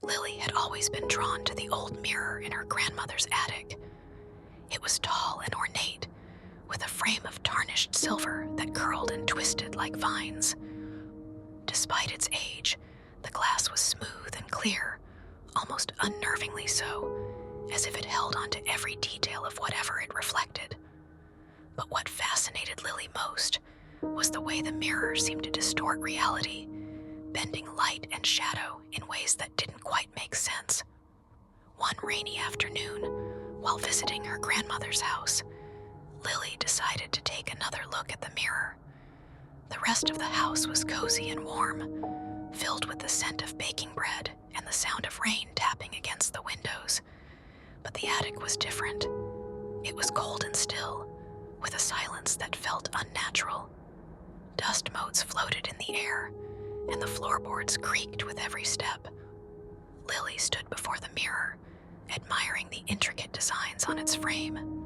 Lily had always been drawn to the old mirror in her grandmother's attic. It was tall and ornate, with a frame of tarnished silver that curled and twisted like vines. Despite its age, the glass was smooth and clear, almost unnervingly so, as if it held onto every detail of whatever it reflected. But what fascinated Lily most was the way the mirror seemed to distort reality, bending light and shadow in ways that didn't quite make sense. One rainy afternoon, while visiting her grandmother's house, Lily decided to take another look at the mirror. The rest of the house was cozy and warm, filled with the scent of baking bread and the sound of rain tapping against the windows. But the attic was different. It was cold and still, with a silence that felt unnatural. Dust motes floated in the air, and the floorboards creaked with every step. Lily stood before the mirror, admiring the intricate designs on its frame.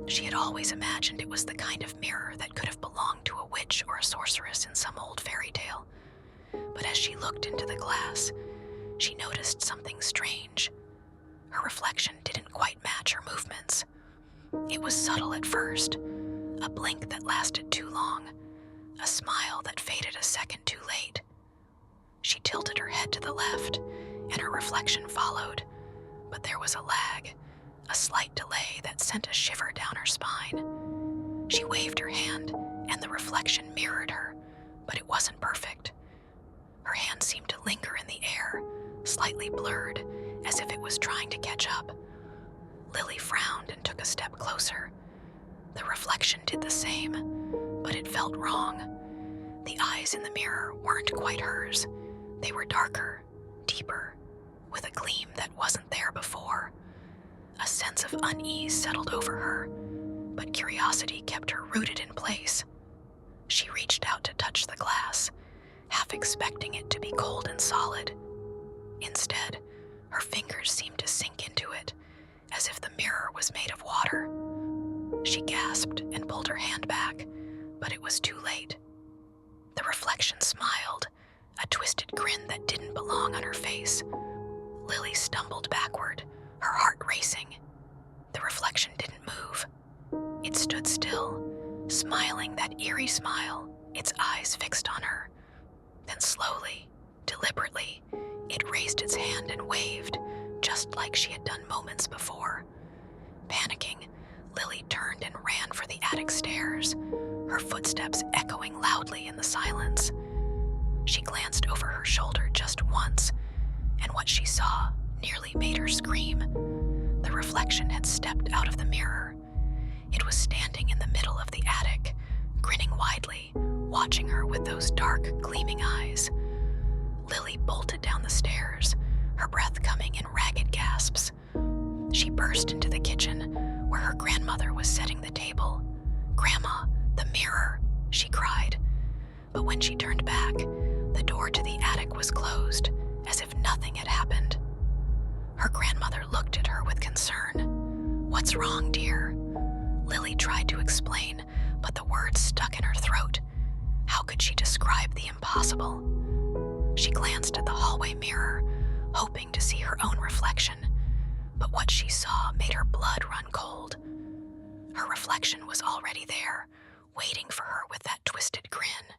She had always imagined it was the kind of mirror that could have belonged to a witch or a sorceress in some old fairy tale. But as she looked into the glass, she noticed something strange. Her reflection didn't quite match her movements. It was subtle at first, a blink that lasted too long, a smile that faded a second too late. She tilted her head to the left, and her reflection followed, but there was a lag, a slight delay that sent a shiver down her spine. She waved her hand, and the reflection mirrored her, but it wasn't perfect. Her hand seemed to linger in the air, slightly blurred, as if it was trying to catch up. Lily frowned and took a step closer. The reflection did the same, but it felt wrong. The eyes in the mirror weren't quite hers. They were darker, deeper, with a gleam that wasn't there before. A sense of unease settled over her, but curiosity kept her rooted in place. She reached out to touch the glass, half expecting it to be cold and solid. Instead, her fingers seemed to sink into it, as if the mirror was made of water. She gasped and pulled her hand back, but it was too late. The reflection smiled, a twisted grin that didn't belong on her face. Lily stumbled backward, her heart racing. The reflection didn't move. It stood still, smiling that eerie smile, its eyes fixed on her. Then slowly, deliberately, it raised its hand and waved, just like she had done moments before. Panicking, Lily turned and ran for the attic stairs, her footsteps echoing loudly in the silence. She glanced over her shoulder just once, and what she saw nearly made her scream. The reflection had stepped out of the mirror. It was standing in the middle of the attic, grinning widely, watching her with those dark, gleaming eyes. Lily bolted down the stairs, her breath coming in ragged gasps. She burst into the kitchen, where her grandmother was setting the table. "Grandma, the mirror," she cried. But when she turned back, the door to the attic was closed, as if nothing had happened. Her grandmother looked at her with concern. "What's wrong, dear?" Lily tried to explain, but the words stuck in her throat. How could she describe the impossible? She glanced at the hallway mirror, hoping to see her own reflection, but what she saw made her blood run cold. Her reflection was already there, waiting for her with that twisted grin.